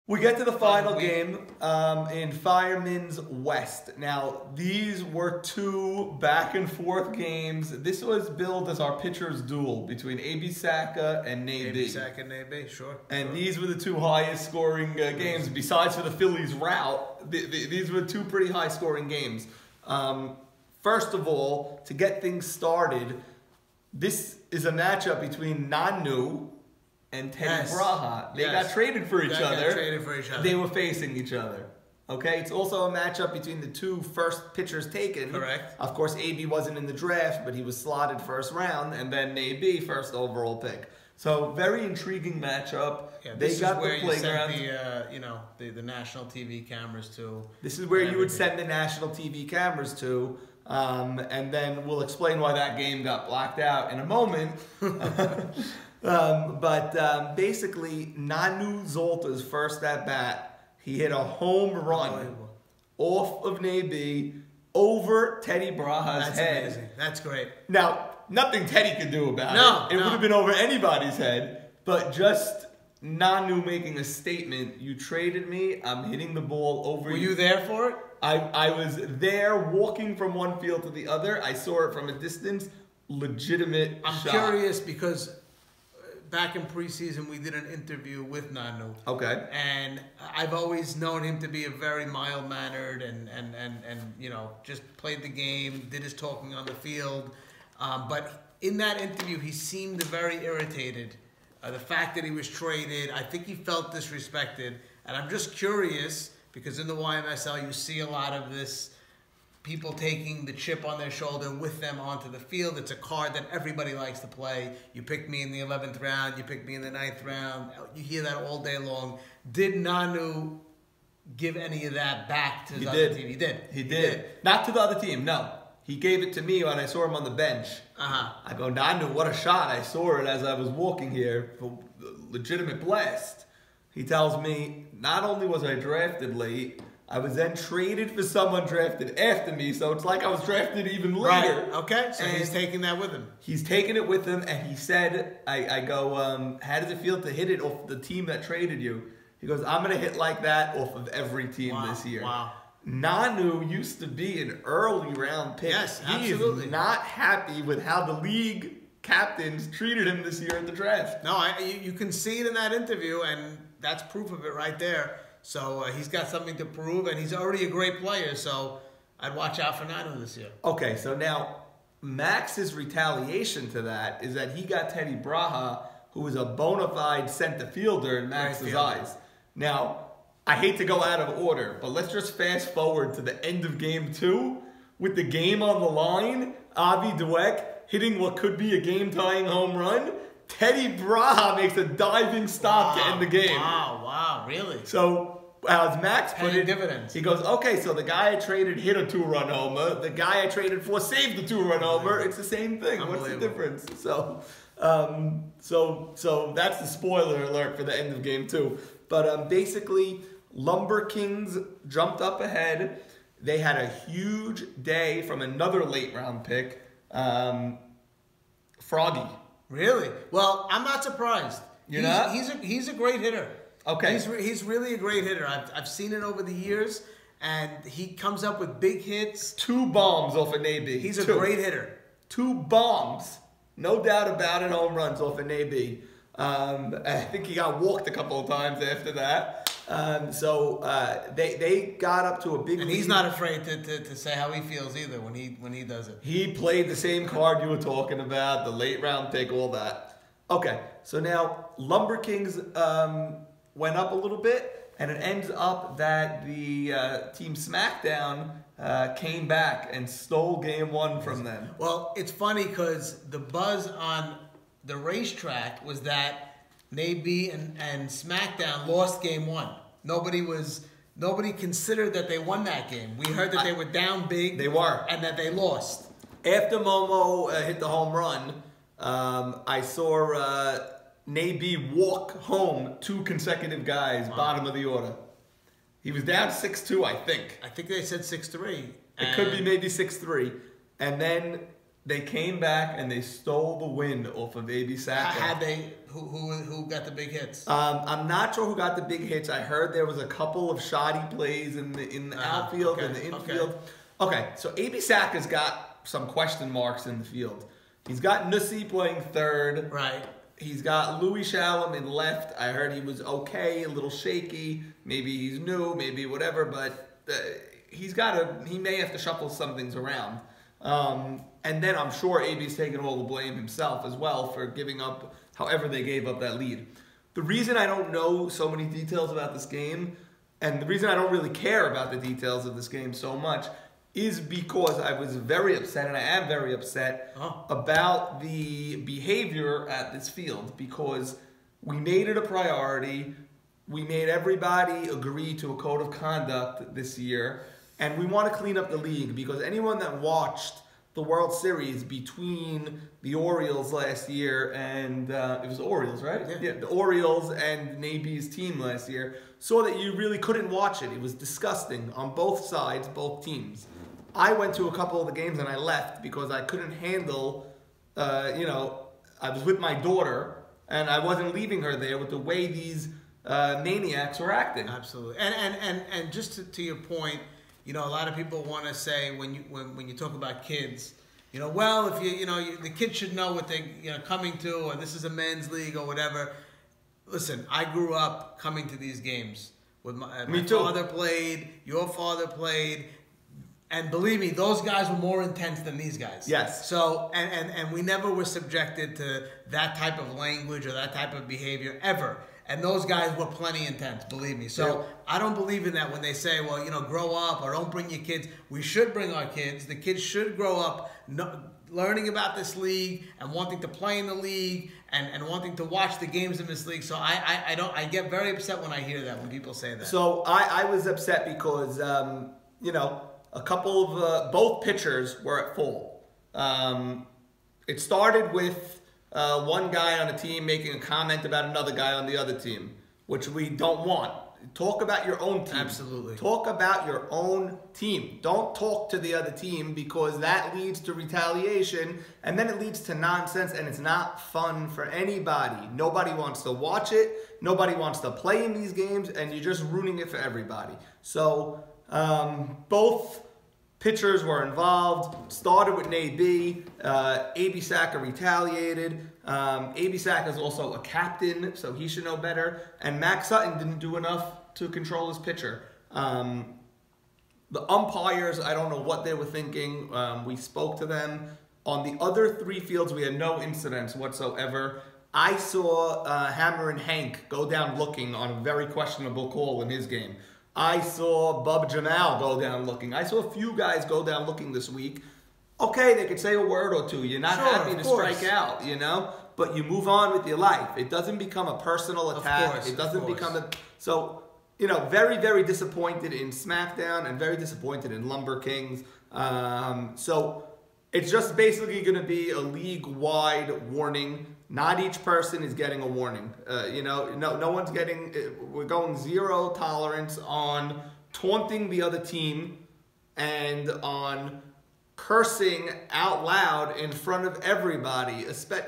We get to the final game in Fireman's West. Now, these were two back-and-forth games. This was billed as our pitcher's duel between A.B. Saka and Nay B. A.B. Saka and Nay B, sure. And these were the two highest-scoring games, besides for the Phillies' rout. These were two pretty high-scoring games. First of all, to get things started, this is a matchup between Nanu and Teddy Braha. They got traded for each other. They were facing each other. Okay, it's also a matchup between the two first pitchers taken. Correct. Of course, AB wasn't in the draft, but he was slotted first round, and then AB first overall pick. So very intriguing matchup. Yeah, they got the playground. The national TV cameras to. This is where you would send the national TV cameras to. And then we'll explain why that game got blacked out in a moment. Basically, Nanu Zolta's first at bat, he hit a home run off of Nay over Teddy Braha's head. That's amazing. That's great. Now, nothing Teddy could do about it. It would have been over anybody's head, but just Nanu making a statement, you traded me, I'm hitting the ball over you. Were you there for it? I was there walking from one field to the other. I saw it from a distance. Legitimate I'm shot. curious because back in preseason we did an interview with Nanu. Okay. And I've always known him to be a very mild-mannered and just played the game, did his talking on the field. But in that interview he seemed very irritated. The fact that he was traded, I think he felt disrespected. And I'm just curious, because in the YMSL you see a lot of this, people taking the chip on their shoulder with them onto the field. It's a card that everybody likes to play. You picked me in the 11th round, you picked me in the 9th round. You hear that all day long. Did Nanu give any of that back to his other team? He did. Not to the other team, no. He gave it to me when I saw him on the bench. I go, Nanu, what a shot. I saw it as I was walking here. Legitimate blast. He tells me, not only was I drafted late, I was then traded for someone drafted after me, so it's like I was drafted even later. Right, okay, so he's taking that with him. He's taking it with him, and he said, I go, how does it feel to hit it off the team that traded you? He goes, I'm going to hit like that off of every team this year. Wow. Nanu used to be an early round pick. Yes, absolutely. He is not happy with how the league captains treated him this year at the draft. No, you can see it in that interview, and that's proof of it right there. So he's got something to prove, and he's already a great player, so I'd watch out for Nanu this year. Okay, so now Max's retaliation to that is that he got Teddy Braha, who was a bona fide center fielder in Max's eyes. Now, I hate to go out of order, but let's just fast forward to the end of game 2 with the game on the line. Avi Dweck hitting what could be a game-tying home run. Teddy Braha makes a diving stop to end the game. Wow, really? So, as Max put it, dividends. He goes, okay, so the guy I traded hit a 2-run homer. The guy I traded for saved the 2-run homer. It's the same thing. What's the difference? So that's the spoiler alert for the end of game 2. But basically, Lumber Kings jumped up ahead. They had a huge day from another late-round pick, Froggy. Really? Well, I'm not surprised. You're not? He's a great hitter. Okay. He's really a great hitter. I've seen it over the years, and he comes up with big hits. 2 bombs off an AB. He's a great hitter. 2 bombs. No doubt about it, home runs off an AB. I think he got walked a couple of times after that. They got up to a big lead. And he's not afraid to say how he feels either when he does it. He played the same card you were talking about, the late round pick, all that. Okay, so now Lumber Kings went up a little bit, and it ends up that the team Smackdown came back and stole game 1 from them. Well, it's funny because the buzz on the racetrack was that Nay and Smackdown lost game 1. Nobody considered that they won that game. We heard that they were down big. They were. And that they lost. After Momo hit the home run, I saw Nay walk home 2 consecutive guys, bottom of the order. He was down 6-2, I think. I think they said 6-3. It could be maybe 6-3. And then They came back and they stole the win off of AB Saka. Had they? Who got the big hits? I'm not sure who got the big hits. I heard there was a couple of shoddy plays in the outfield and the infield. Okay, so AB Saka's got some question marks in the field. He's got Nussi playing third. Right. He's got Louis Shalom in left. I heard he was okay, a little shaky. Maybe he's new, maybe whatever, but he may have to shuffle some things around. And then I'm sure AB's taking all the blame himself as well for giving up however they gave up that lead. The reason I don't know so many details about this game, and the reason I don't really care about the details of this game so much, is because I was very upset, and I am very upset about the behavior at this field, because we made it a priority. We made everybody agree to a code of conduct this year, and we want to clean up the league, because anyone that watched the World Series between the Orioles last year and it was the Orioles, right? Yeah, the Orioles and Naby's team last year saw that you really couldn't watch it. It was disgusting on both sides, both teams. I went to a couple of the games and I left because I couldn't handle, I was with my daughter and I wasn't leaving her there with the way these maniacs were acting. Absolutely. And just to your point, a lot of people want to say when you talk about kids, well, if the kids should know what they're coming to, or this is a men's league or whatever. Listen, I grew up coming to these games with my father played, your father played, and believe me, those guys were more intense than these guys. Yes. So and we never were subjected to that type of language or that type of behavior ever. And those guys were plenty intense, believe me. So I don't believe in that when they say, well, grow up or don't bring your kids. We should bring our kids. The kids should grow up learning about this league and wanting to play in the league and wanting to watch the games in this league. So I get very upset when I hear that, when people say that. So I was upset because, a couple of, both pitchers were at full. It started with one guy on a team making a comment about another guy on the other team, which we don't want. Talk about your own team. Absolutely. Talk about your own team. Don't talk to the other team, because that leads to retaliation, and then it leads to nonsense, and it's not fun for anybody. Nobody wants to watch it. Nobody wants to play in these games, and you're just ruining it for everybody. So both pitchers were involved. Started with AB. AB Saka retaliated. AB Saka is also a captain, so he should know better. And Max Sutton didn't do enough to control his pitcher. The umpires, I don't know what they were thinking. We spoke to them. On the other three fields, we had no incidents whatsoever. I saw Hammer and Hank go down looking on a very questionable call in his game. I saw Bub Jamal go down looking. I saw a few guys go down looking this week. Okay, they could say a word or two. You're not happy to strike out, but you move on with your life. It doesn't become a personal attack. It doesn't become a... So, very, very disappointed in Smackdown and very disappointed in Lumber Kings. So it's just basically going to be a league-wide warning. Not each person is getting a warning. No one's getting... We're going zero tolerance on taunting the other team and on cursing out loud in front of everybody,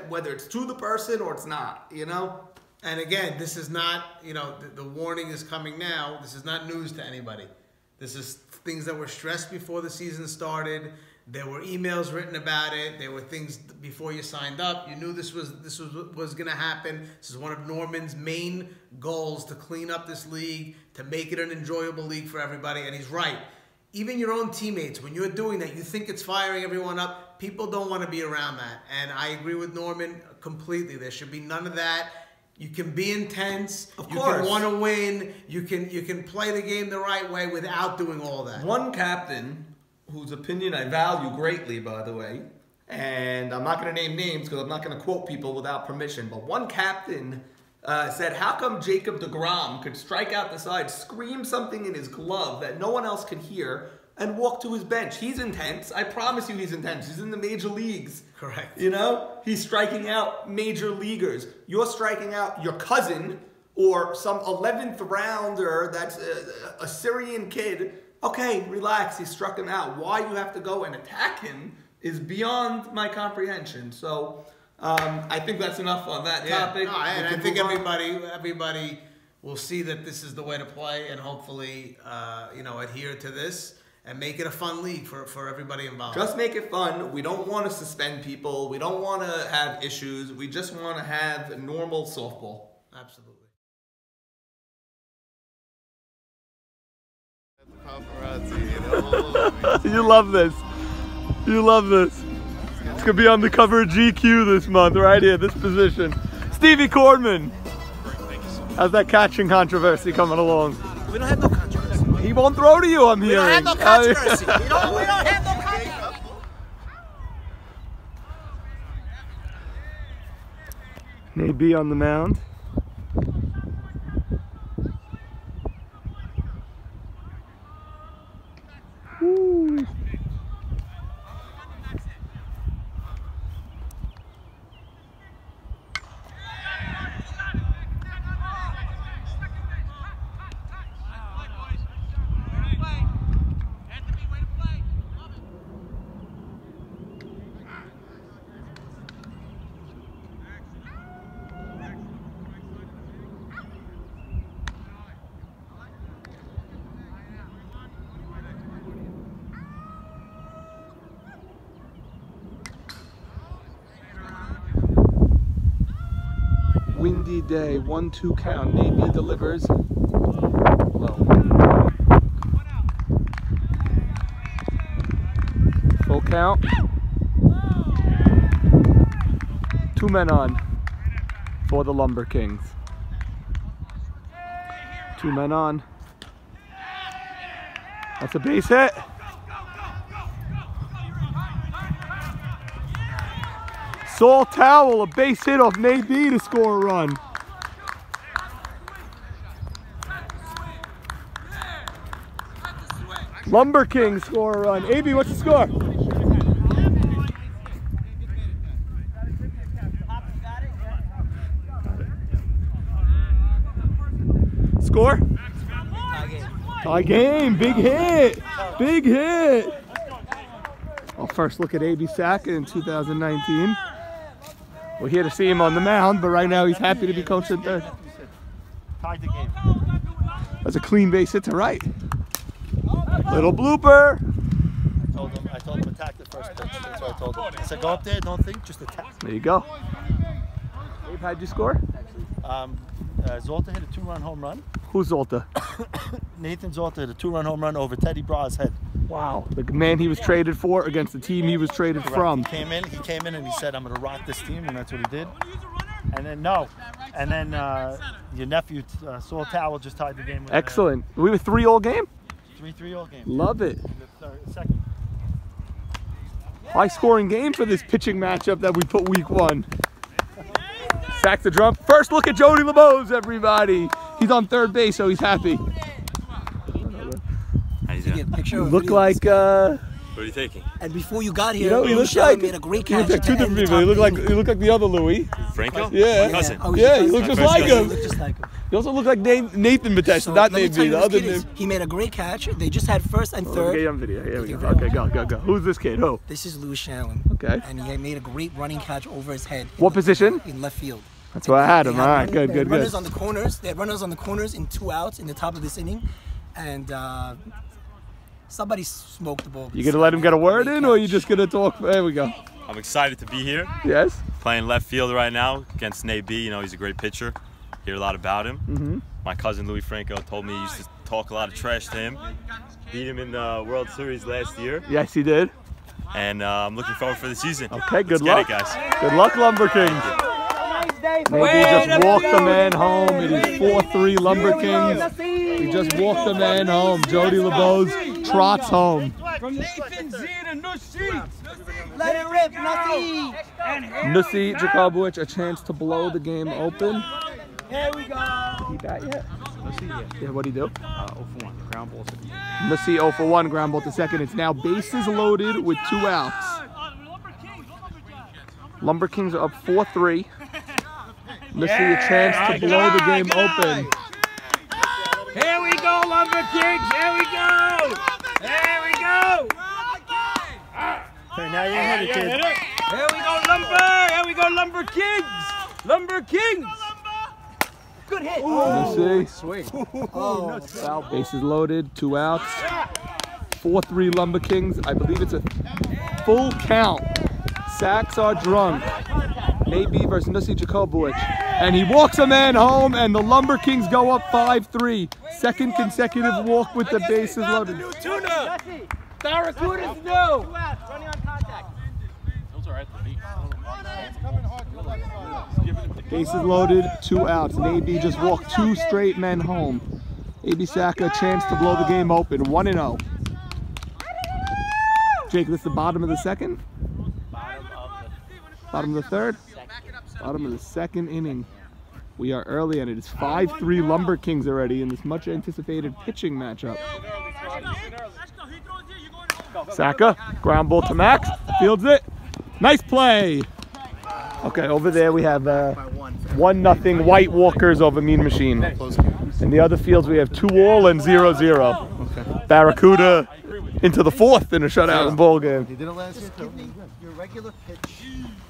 whether it's to the person or it's not, And again, this is not, the warning is coming now. This is not news to anybody. This is things that were stressed before the season started. There were emails written about it. There were things before you signed up. You knew this was going to happen. This is one of Norman's main goals, to clean up this league, to make it an enjoyable league for everybody. And he's right. Even your own teammates, when you're doing that, you think it's firing everyone up. People don't want to be around that. And I agree with Norman completely. There should be none of that. You can be intense. Of course. You can want to win. You can play the game the right way without doing all that. One captain, whose opinion I value greatly, by the way, and I'm not going to name names because I'm not going to quote people without permission, but one captain said, how come Jacob deGrom could strike out the side, scream something in his glove that no one else could hear, and walk to his bench? He's intense. I promise you he's intense. He's in the major leagues. Correct. He's striking out major leaguers. You're striking out your cousin or some 11th rounder that's a Syrian kid. Okay, relax. He struck him out. Why you have to go and attack him is beyond my comprehension. So I think that's enough on that topic. No, and I think everybody will see that this is the way to play, and hopefully, adhere to this and make it a fun league for everybody involved. Just make it fun. We don't want to suspend people. We don't want to have issues. We just want to have normal softball. Absolutely. You love this. You love this. It's gonna be on the cover of GQ this month, right here, this position. Stevie Cordman. How's that catching controversy coming along? We don't have no controversy. He won't throw to you, I'm hearing. We don't have no controversy. We don't have no controversy. Nate B on the mound. Woo. Windy day, 1-2 count. Nate B delivers. Low. Full count. 2 men on for the Lumber Kings. 2 men on. That's a base hit. Saul Towell, a base hit off Nate B to score a run. Lumber Kings score a run. AB, what's the score? Score? Tie game. Big hit. Big hit. Our first look at AB Sackett in 2019. We're here to see him on the mound, but right now he's happy to be coached at third. Tied the game. That's a clean base hit to right. Little blooper. I told him attack the first pitch. That's what I told him. I said, go up there, don't think, just attack. There you go. Abe, how'd you score? Zolta hit a 2-run home run. Who's Zolta? Nathan Zolta hit a 2-run home run over Teddy Bra's head. Wow. The man he was traded for against the team he was traded from. He came in and he said, I'm going to rock this team, and that's what he did. And then, your nephew, Saul Towell, just tied the game. With, excellent. We were 3-all game? 3-3 all game. Love it. Second. High scoring game for this pitching matchup that we put week 1. Sack the drum. First look at Jody LeBeau, everybody. He's on third base, so he's happy. How you doing? You look like What are you taking? And before you got here, you know, he looks Louis like made a great he catch. looks like 2 different people. He look like the other Louis. Franco? Yeah. My cousin. Yeah, he looks just like him. Look just like him. He also looks like Nathan Batesh, So not let me Nate tell B, you the this other kid is- name. He made a great catch. They just had first and third. Okay, on video. Here we go. Okay, go. Who's this kid? Who? This is Louis Shanlin. Okay. And he made a great running catch over his head. What position? In left field. That's why I had him. They All had right, run- good, they had good, runners good. on the corners. They had runners on the corners in 2 outs in the top of this inning, and somebody smoked the ball. You gonna let him get a word in, or you just gonna talk? There we go. I'm excited to be here. Yes. Playing left field right now against Nate B. You know, he's a great pitcher. Hear a lot about him. Mm-hmm. My cousin Louis Franco told me he used to talk a lot of trash to him. Beat him in the World Series last year. Yes, he did. And I'm looking forward for the season. Okay, good Let's luck. get it, guys. Good luck, Lumber Kings. Maybe just walked the man home. It is 4-3 Lumber Kings. He just walked the man home. Jody LeBeau trots home. From Nathan Z to Nushi. Let it rip, Nussi. Nussi Jakobowicz, a chance to blow the game open. Here we go. He bat yet? Yeah, what'd he do? 0-for-1, ground ball. Nussi 0 for 1, ground ball to second. It's now bases loaded with 2 outs. Lumber Kings are up 4-3. Nussi a chance to blow the game open. Here we go, Lumber Kings. Here we go. Here we go. Okay, now you hit it, kid. Here we go, Lumber! Here we go, Lumber Kings! Lumber Kings! Good hit! Let's see. Foul. Bases loaded, 2 outs. 4-3 Lumber Kings. I believe it's a full count. Sacks are drunk. Nate B versus Nussi Jakobowicz. And he walks a man home, and the Lumber Kings go up 5-3. Second consecutive walk with the bases loaded. Tuna! Barracuda's new! Bases loaded, 2 outs. And AB just walked 2 straight men home. AB Saka, a chance to blow the game open, 1-0. Jake, this is the bottom of the second? Bottom of the third? Bottom of the second inning. We are early, and it is 5-3 Lumber Kings already in this much anticipated pitching matchup. Saka, ground ball to Max, fields it. Nice play. Okay, over there we have 1-0 White Walkers over Mean Machine. In the other fields we have 2-all and 0-0. Barracuda into the 4th in a shutout in ball game. He did it last year too. Your regular pitch.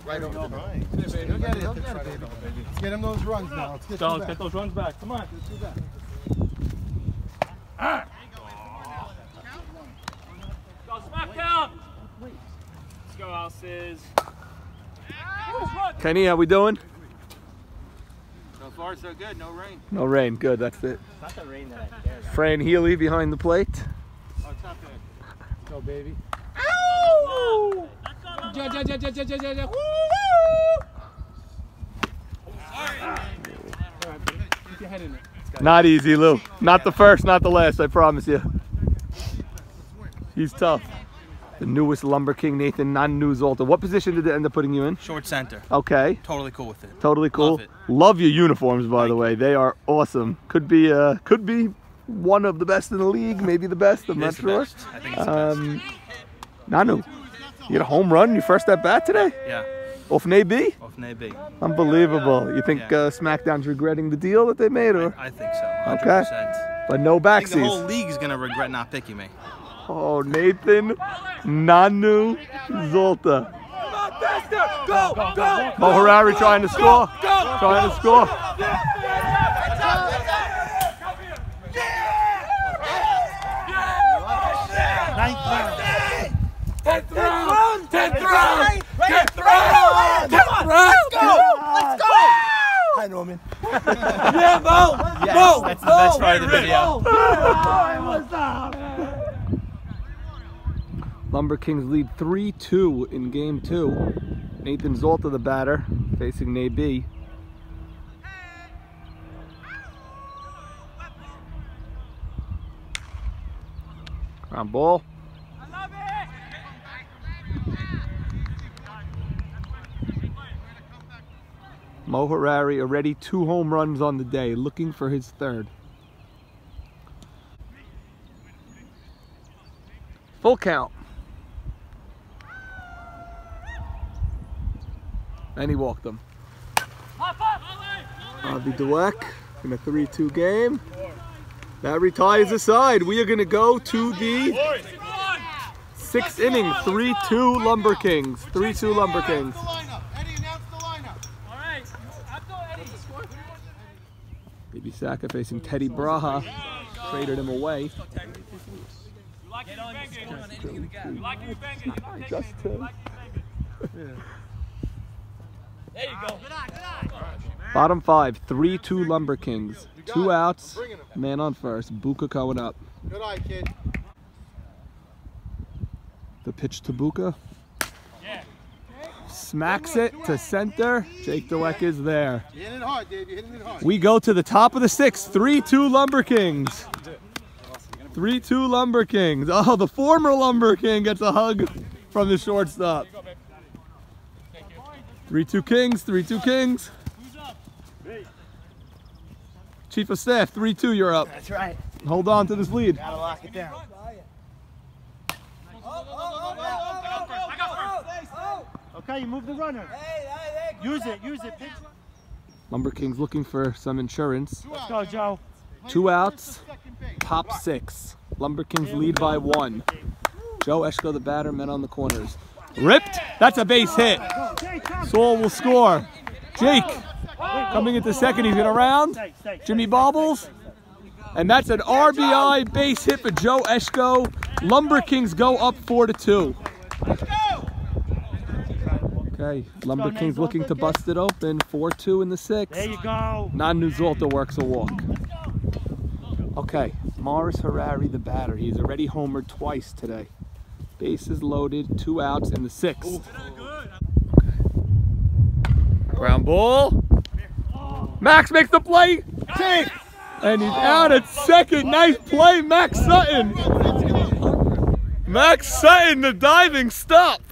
Right over the line. He'll get it, baby. Let's get him those runs now. Let's get those runs back. Come on. Go, Smackdown! Let's go, Houses. Kenny, how we doing? So far, so good. No rain. No rain, good, that's it. Not the rain that I care about. Fran Healy behind the plate. Oh, it's not good. go, baby. Ow! Not easy, Lou. Not the first, not the last, I promise you. He's tough. The newest Lumber King, Nathan, non-new Zolta. What position did they end up putting you in? Short center. Okay. Totally cool with it. Totally cool. Love it. Love your uniforms, by the way. They are awesome. Could be one of the best in the league, maybe the best. I'm not sure. Best. I think it's the best. Nanu, you get a home run your first at bat today? Yeah. Off an AB? Off an AB. Unbelievable. You think Smackdown's regretting the deal that they made, or? I think so. 100%. Okay. But no backsies. I think the whole league is gonna regret not picking me. Oh, Nathan, Nanu, Zolta. Go, go! Mo Harari trying to score. Trying to score. Ninth round. 10th round! 10th round! 10th round! 10th round! Let's go! Let's go! Hi, Norman. Yeah, Mo! Yes, Mo! that's the best part of the video. Lumber Kings lead 3-2 in game 2. Nathan Zolta, the batter, facing Nate B. Ground ball. Mo Harari already 2 home runs on the day, looking for his 3rd. Full count. And he walked them. Avi Dweck in a 3-2 game. That retires the side. We are going to go to the 6th inning. 3-2 Lumber Kings. 3-2 Lumber Kings. Baby Saka facing Teddy Braha. Traded him away. Just There you go. Bottom 5, 3-2 Lumber Kings. 2 outs, man on first. Buka coming up. Good eye, kid. The pitch to Buka. Smacks it to center. Jake Dweck is there. You're hitting it hard, Dave. You're hitting it hard. We go to the top of the 6th. 3-2 Lumber Kings. 3-2 Lumber Kings. Oh, the former Lumber King gets a hug from the shortstop. 3-2 Kings. 3-2 Kings. Chief of Staff, 3-2, you're up. That's right. Hold on to this lead. Gotta lock it down. Okay, you move the runner. Use it, pitch. Lumber Kings looking for some insurance. Let's go, Joe. 2 outs, top 6. Lumber Kings lead by 1. Joe Eshko, the batter, men on the corners. Ripped. That's a base hit. Saul will score. Jake coming into second. He's going to round. Jimmy bobbles. And that's an RBI base hit for Joe Eshko. Lumber Kings go up 4-2. Okay, Lumber Kings looking to bust it open. 4-2 in the 6th. There you go. Non-Nuzalta works a walk. Okay, Morris Harari, the batter. He's already homered twice today. Bases loaded, 2 outs in the 6th. Okay. Ground ball. Max makes the play. Take. And he's out at second. Nice play, Max Sutton. Max Sutton, the diving stop.